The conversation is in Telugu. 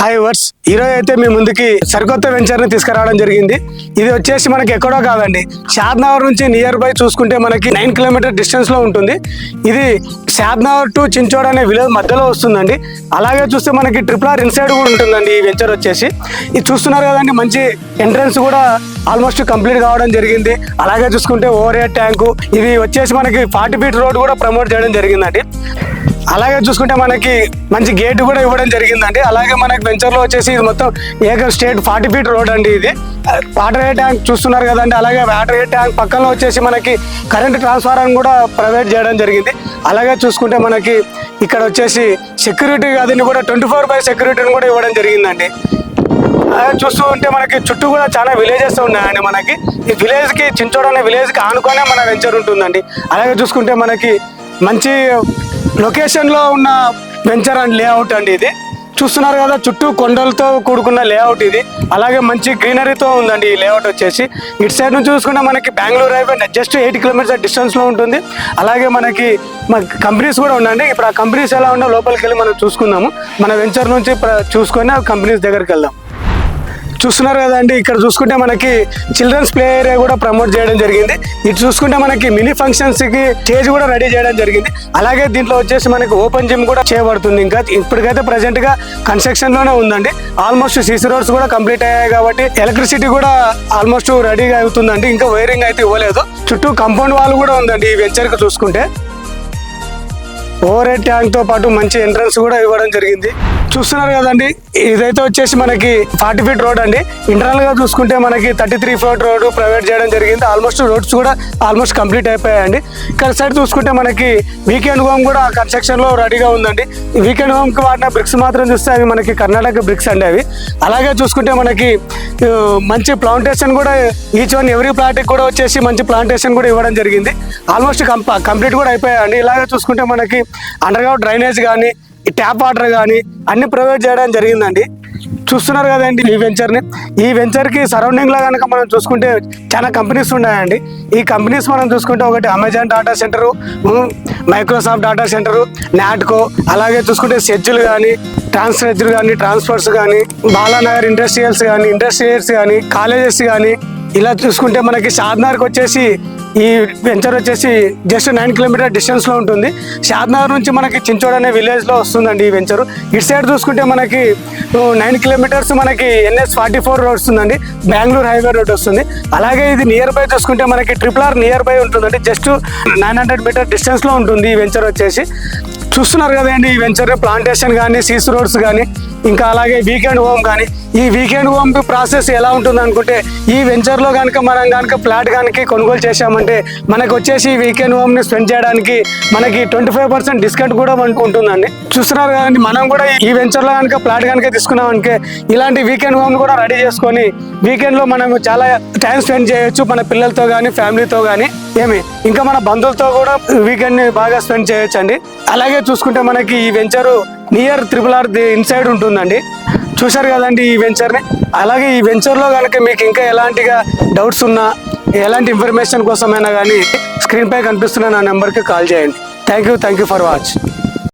హాయ్ వర్స్, ఈరోజు అయితే మీ ముందుకి సరికొత్త వెంచర్ని తీసుకురావడం జరిగింది. ఇది వచ్చేసి మనకి ఎక్కడో కాదండి, షాద్నగర్ నుంచి నియర్ బై చూసుకుంటే మనకి 9 కిలోమీటర్ డిస్టెన్స్ లో ఉంటుంది. ఇది షాద్నగర్ టు చించోడ్ అనే విలేజ్ మధ్యలో వస్తుందండి. అలాగే చూస్తే మనకి RRR ఇన్సైడ్ కూడా ఉంటుందండి ఈ వెంచర్ వచ్చేసి. ఇది చూస్తున్నారు కదండి, మంచి ఎంట్రన్స్ కూడా ఆల్మోస్ట్ కంప్లీట్ కావడం జరిగింది. అలాగే చూసుకుంటే ఓవర్ హెడ్ ట్యాంకు, ఇది వచ్చేసి మనకి 40 ఫీట్ రోడ్ కూడా ప్రమోట్ చేయడం జరిగిందండి. అలాగే చూసుకుంటే మనకి మంచి గేట్ కూడా ఇవ్వడం జరిగిందండి. అలాగే మనకి వెంచర్ లో వచ్చేసి ఇది మొత్తం ఏకర్ స్టేట్ 40 ఫీట్ రోడ్ అండి. ఇది వాటర్ హెడ్ ట్యాంక్ చూస్తున్నారు కదండి. అలాగే వాటర్ హెడ్ ట్యాంక్ పక్కన వచ్చేసి మనకి కరెంట్ ట్రాన్స్ఫార్మర్ కూడా ప్రొవైడ్ చేయడం జరిగింది. అలాగే చూసుకుంటే మనకి ఇక్కడ వచ్చేసి సెక్యూరిటీ గదిని కూడా 24/7 సెక్యూరిటీని కూడా ఇవ్వడం జరిగిందండి. చూస్తూ ఉంటే మనకి చుట్టూ కూడా చాలా విలేజెస్ ఉన్నాయండి. మనకి ఈ విలేజ్ కి చించోడ్ అనే విలేజ్ కి ఆనుకొనే మన వెంచర్ ఉంటుందండి. అలాగే చూసుకుంటే మనకి మంచి లొకేషన్ లో ఉన్న వెంచర్ అండ్ లేఅవుట్ అండి. ఇది చూస్తున్నారు కదా, చుట్టూ కొండలతో కూడుకున్న లేఅవుట్ ఇది. అలాగే మంచి గ్రీనరీతో ఉందండి ఈ లేఅవుట్ వచ్చేసి. ఇటు సైడ్ నుంచి చూసుకుంటే మనకి Bengaluru highway just 8 kilometres distance లో ఉంటుంది. అలాగే మనకి కంపెనీస్ కూడా ఉండండి. ఇప్పుడు ఆ కంపెనీస్ ఎలా ఉండో లోపలికి వెళ్ళి మనం చూసుకుందాము. మన వెంచర్ నుంచి చూసుకొని ఆ కంపెనీస్ దగ్గరికి వెళ్దాం. చూస్తున్నారు కదండి, ఇక్కడ చూసుకుంటే మనకి చిల్డ్రన్స్ ప్లే ఏరియా కూడా ప్రమోట్ చేయడం జరిగింది. ఇటు చూసుకుంటే మనకి మినీ ఫంక్షన్స్ కి స్టేజ్ కూడా రెడీ చేయడం జరిగింది. అలాగే దీంట్లో వచ్చేసి మనకి ఓపెన్ జిమ్ కూడా చేయబడుతుంది. ఇంకా ఇప్పటికైతే ప్రెసెంట్ గా కన్స్ట్రక్షన్ లోనే ఉందండి. ఆల్మోస్ట్ సిసి రోడ్స్ కూడా కంప్లీట్ అయ్యాయి కాబట్టి ఎలక్ట్రిసిటీ కూడా ఆల్మోస్ట్ రెడీగా అవుతుందండి. ఇంకా వైరింగ్ అయితే ఇవ్వలేదు. చుట్టూ కాంపౌండ్ వాల్ కూడా ఉందండి ఈ వెంచర్ కి. చూసుకుంటే ఓవర్ హెడ్ ట్యాంక్ తో పాటు మంచి ఎంట్రన్స్ కూడా ఇవ్వడం జరిగింది. చూస్తున్నారు కదండి, ఇదైతే వచ్చేసి మనకి 40 ఫీట్ రోడ్ అండి. ఇంటర్నల్ గా చూసుకుంటే మనకి 33 ఫీట్ రోడ్ ప్రొవైడ్ చేయడం జరిగింది. ఆల్మోస్ట్ రోడ్స్ కూడా ఆల్మోస్ట్ కంప్లీట్ అయిపోయాయండి. ఇక్కడ సైడ్ చూసుకుంటే మనకి వీకెండ్ హోమ్ కూడా కన్స్ట్రక్షన్ లో రెడీగా ఉందండి. వీకెండ్ హోమ్ కి వాడిన బ్రిక్స్ మాత్రం చూస్తే అవి మనకి కర్ణాటక బ్రిక్స్ అండి అవి. అలాగే చూసుకుంటే మనకి మంచి ప్లాంటేషన్ కూడా ఈచ్ వన్ ఎవ్రీ ప్లాట్ కూడా వచ్చేసి మంచి ప్లాంటేషన్ కూడా ఇవ్వడం జరిగింది. ఆల్మోస్ట్ కంప్లీట్ కూడా అయిపోయాయండి. ఇలాగే చూసుకుంటే మనకి అండర్ గ్రౌండ్ డ్రైనేజ్ కానీ ట్యాప్ వాటర్ కానీ అన్ని ప్రొవైడ్ చేయడం జరిగిందండి. చూస్తున్నారు కదండి ఈ వెంచర్ కి సరౌండింగ్ లో కనుక మనం చూసుకుంటే చాలా కంపెనీస్ ఉన్నాయండి. ఈ కంపెనీస్ మనం చూసుకుంటే ఒకటి Amazon data centre, Microsoft data centre, Natco, అలాగే చూసుకుంటే సెజ్లు కానీ ట్రాన్స్ఫెజ్లు కానీ ట్రాన్స్ఫర్స్ కానీ బాలానగర్ ఇండస్ట్రియల్స్ కానీ కాలేజెస్ కానీ, ఇలా చూసుకుంటే మనకి షాద్నగర్కి వచ్చేసి ఈ వెంచర్ వచ్చేసి జస్ట్ 9 కిలోమీటర్ డిస్టెన్స్ లో ఉంటుంది. షాద్నగర్ నుంచి మనకి చించోడ్ అనే విలేజ్ లో వస్తుందండి ఈ వెంచర్. ఇటు సైడ్ చూసుకుంటే మనకి 9 కిలోమీటర్స్ మనకి NS44 రోడ్ వస్తుందండి, బెంగళూరు హైవే రోడ్ వస్తుంది. అలాగే ఇది నియర్ బై చూసుకుంటే మనకి RRR నియర్ బై ఉంటుందండి. జస్ట్ 900 మీటర్ డిస్టెన్స్ లో ఉంటుంది ఈ వెంచర్ వచ్చేసి. చూస్తున్నారు కదండి, ఈ వెంచర్ ప్లాంటేషన్ కానీ సీస్ రోడ్స్ కానీ ఇంకా అలాగే వీకెండ్ హోమ్ కానీ. ఈ వీకెండ్ హోమ్ ప్రాసెస్ ఎలా ఉంటుంది అనుకుంటే, ఈ వెంచర్లో కనుక మనం కనుక ఫ్లాట్ కనుక కొనుగోలు చేసామంటే మనకు వచ్చేసి వీకెండ్ హోమ్ని స్పెండ్ చేయడానికి మనకి 25% డిస్కౌంట్ కూడా ఉంటుందండి. చూస్తున్నారు కదండి, మనం కూడా ఈ వెంచర్లో కనుక ఫ్లాట్ కనుక తీసుకున్నామనుకే ఇలాంటి వీకెండ్ హోమ్ కూడా రెడీ చేసుకొని వీకెండ్లో మనం చాలా టైం స్పెండ్ చేయొచ్చు మన పిల్లలతో కానీ ఫ్యామిలీతో కానీ ఇంకా మన బంధువులతో కూడా వీకెండ్ని బాగా స్పెండ్ చేయొచ్చు అండి. అలాగే చూసుకుంటే మనకి ఈ వెంచరు నియర్ RRR ఇన్సైడ్ ఉంటుందండి. చూశారు కదండి ఈ వెంచర్ని. అలాగే ఈ వెంచర్లో కనుక మీకు ఇంకా ఎలాంటిగా డౌట్స్ ఉన్నా ఎలాంటి ఇన్ఫర్మేషన్ కోసమైనా కానీ స్క్రీన్ పై కనిపిస్తున్న నా నెంబర్కి కాల్ చేయండి. Thank you for watch.